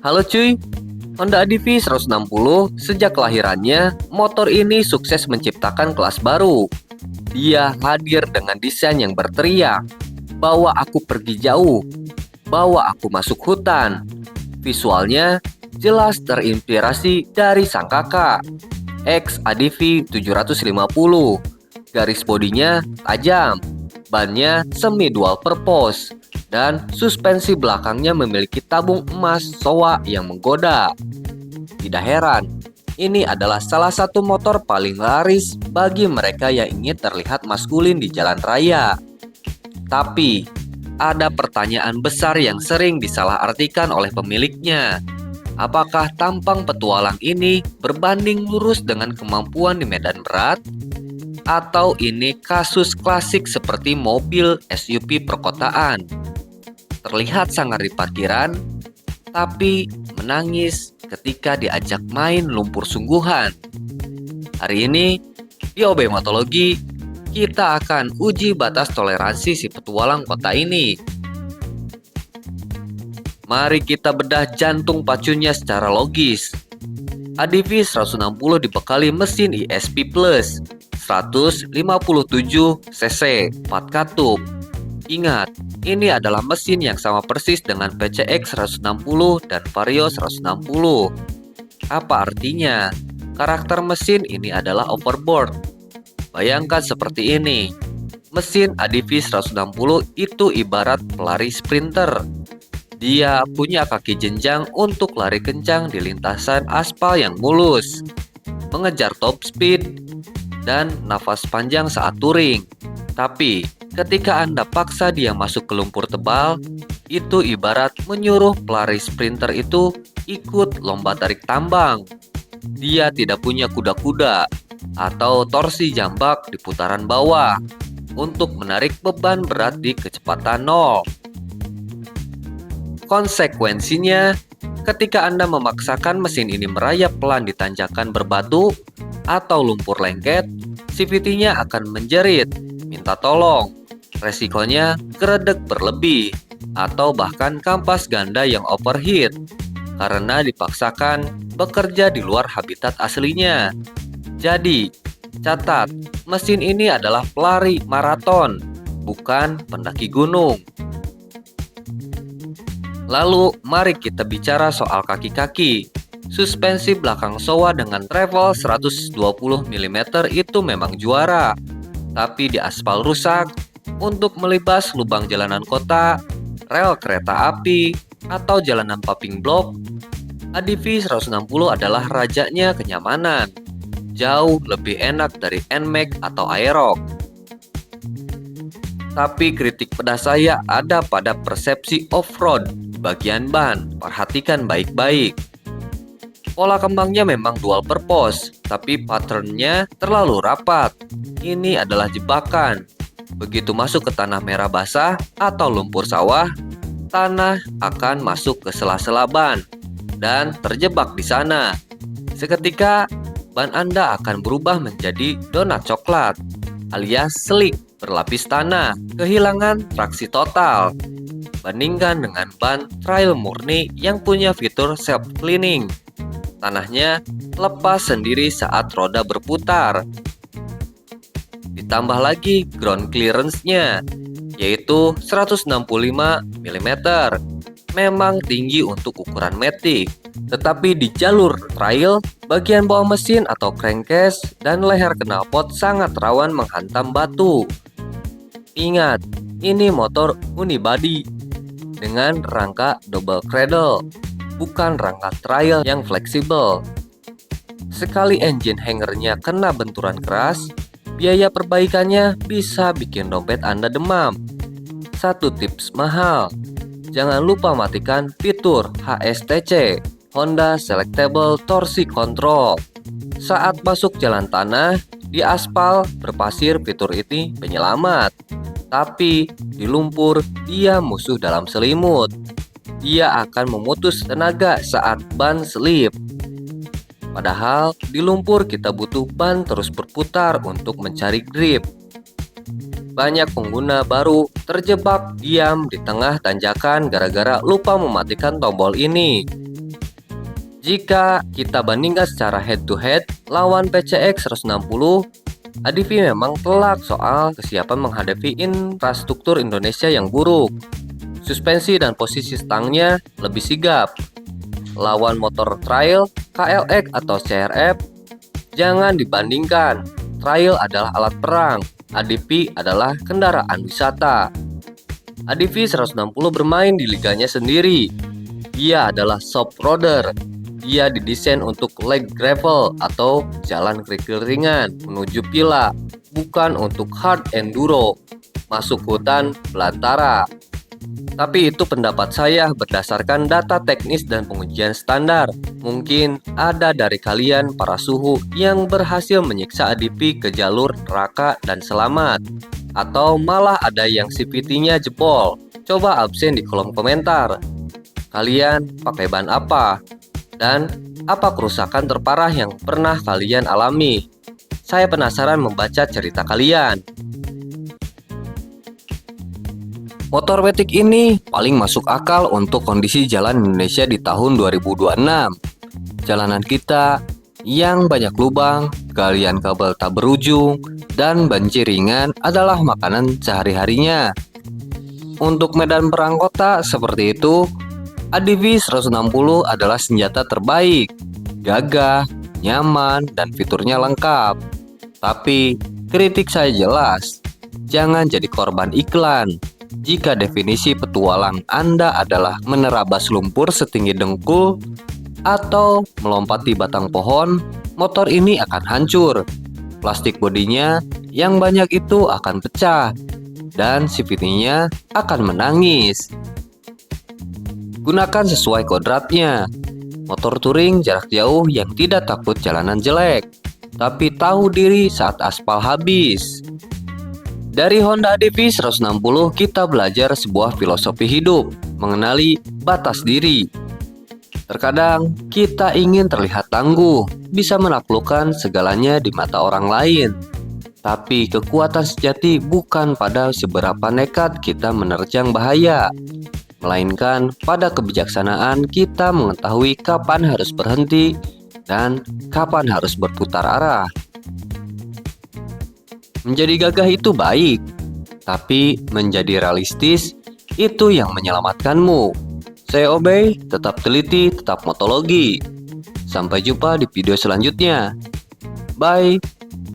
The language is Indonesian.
Halo cuy, Honda ADV 160 sejak kelahirannya, motor ini sukses menciptakan kelas baru. Dia hadir dengan desain yang berteriak, bawa aku pergi jauh, bawa aku masuk hutan. Visualnya jelas terinspirasi dari sang kakak, X ADV 750. Garis bodinya tajam, bannya semi dual purpose, dan suspensi belakangnya memiliki tabung emas Showa yang menggoda. Tidak heran, ini adalah salah satu motor paling laris bagi mereka yang ingin terlihat maskulin di jalan raya. Tapi, ada pertanyaan besar yang sering disalahartikan oleh pemiliknya. Apakah tampang petualang ini berbanding lurus dengan kemampuan di medan berat? Atau ini kasus klasik seperti mobil SUV perkotaan? Terlihat sangar di parkiran, tapi menangis ketika diajak main lumpur sungguhan. Hari ini, di OB Motologi, kita akan uji batas toleransi si petualang kota ini. Mari kita bedah jantung pacunya secara logis. ADV 160 dibekali mesin ESP Plus 157 cc 4 katup. Ingat, ini adalah mesin yang sama persis dengan PCX 160 dan Vario 160. Apa artinya? Karakter mesin ini adalah overboard. Bayangkan seperti ini. Mesin ADV 160 itu ibarat pelari sprinter. Dia punya kaki jenjang untuk lari kencang di lintasan aspal yang mulus, mengejar top speed, dan nafas panjang saat touring. Tapi, ketika Anda paksa dia masuk ke lumpur tebal, itu ibarat menyuruh pelari sprinter itu ikut lomba tarik tambang. Dia tidak punya kuda-kuda atau torsi jambak di putaran bawah untuk menarik beban berat di kecepatan 0. Konsekuensinya, ketika Anda memaksakan mesin ini merayap pelan di tanjakan berbatu atau lumpur lengket, CVT-nya akan menjerit, minta tolong. Resikonya geredek berlebih atau bahkan kampas ganda yang overheat karena dipaksakan bekerja di luar habitat aslinya. Jadi, catat, mesin ini adalah pelari maraton, bukan pendaki gunung. Lalu, mari kita bicara soal kaki-kaki. Suspensi belakang Showa dengan travel 120 mm itu memang juara. Tapi di aspal rusak, untuk melibas lubang jalanan kota, rel kereta api, atau jalanan paving block, ADV 160 adalah rajanya kenyamanan. Jauh lebih enak dari NMAX atau Aerox. Tapi kritik pedas saya ada pada persepsi off-road di bagian ban. Perhatikan baik-baik. Pola kembangnya memang dual purpose, tapi patternnya terlalu rapat. Ini adalah jebakan. Begitu masuk ke tanah merah basah atau lumpur sawah, tanah akan masuk ke sela-sela ban dan terjebak di sana. Seketika, ban Anda akan berubah menjadi donat coklat alias slick berlapis tanah, kehilangan traksi total. Bandingkan dengan ban trail murni yang punya fitur self-cleaning. Tanahnya lepas sendiri saat roda berputar. Ditambah lagi ground clearance-nya, yaitu 165 mm. Memang tinggi untuk ukuran matic, tetapi di jalur trail, bagian bawah mesin atau crankcase dan leher knalpot sangat rawan menghantam batu. Ingat, ini motor unibody dengan rangka double cradle, bukan rangka trail yang fleksibel. Sekali engine hangernya kena benturan keras, biaya perbaikannya bisa bikin dompet Anda demam. Satu tips mahal, jangan lupa matikan fitur HSTC, Honda Selectable Torsi Control. Saat masuk jalan tanah, di aspal berpasir fitur ini penyelamat. Tapi di lumpur, dia musuh dalam selimut. Dia akan memutus tenaga saat ban selip. Padahal di lumpur kita butuh ban terus berputar untuk mencari grip. Banyak pengguna baru terjebak diam di tengah tanjakan gara-gara lupa mematikan tombol ini. Jika kita bandingkan secara head to head lawan PCX 160, ADV memang telak soal kesiapan menghadapi infrastruktur Indonesia yang buruk. Suspensi dan posisi stangnya lebih sigap. Lawan motor trail, KLX atau CRF, jangan dibandingkan. Trail adalah alat perang, ADV adalah kendaraan wisata. ADV 160 bermain di liganya sendiri. Dia adalah soft roader. Dia didesain untuk leg gravel atau jalan kerikil ringan menuju pila, bukan untuk hard enduro, masuk hutan belantara. Tapi itu pendapat saya berdasarkan data teknis dan pengujian standar. Mungkin ada dari kalian para suhu yang berhasil menyiksa ADV ke jalur neraka dan selamat. Atau malah ada yang CVT-nya jebol. Coba absen di kolom komentar. Kalian pakai ban apa? Dan apa kerusakan terparah yang pernah kalian alami? Saya penasaran membaca cerita kalian. Motor Matic ini paling masuk akal untuk kondisi jalan Indonesia di tahun 2026. Jalanan kita yang banyak lubang, galian kabel tak berujung, dan banjir ringan adalah makanan sehari-harinya. Untuk medan perang kota seperti itu, ADV 160 adalah senjata terbaik, gagah, nyaman, dan fiturnya lengkap. Tapi, kritik saya jelas, jangan jadi korban iklan. Jika definisi petualang Anda adalah menerabas lumpur setinggi dengkul atau melompati batang pohon, motor ini akan hancur. Plastik bodinya yang banyak itu akan pecah, dan CVT-nya akan menangis. Gunakan sesuai kodratnya. Motor touring jarak jauh yang tidak takut jalanan jelek, tapi tahu diri saat aspal habis. Dari Honda ADV 160 kita belajar sebuah filosofi hidup, mengenali batas diri. Terkadang kita ingin terlihat tangguh, bisa menaklukkan segalanya di mata orang lain. Tapi kekuatan sejati bukan pada seberapa nekat kita menerjang bahaya, melainkan pada kebijaksanaan kita mengetahui kapan harus berhenti dan kapan harus berputar arah. Menjadi gagah itu baik, tapi menjadi realistis itu yang menyelamatkanmu. Saya Obey, tetap teliti, tetap motologi. Sampai jumpa di video selanjutnya. Bye.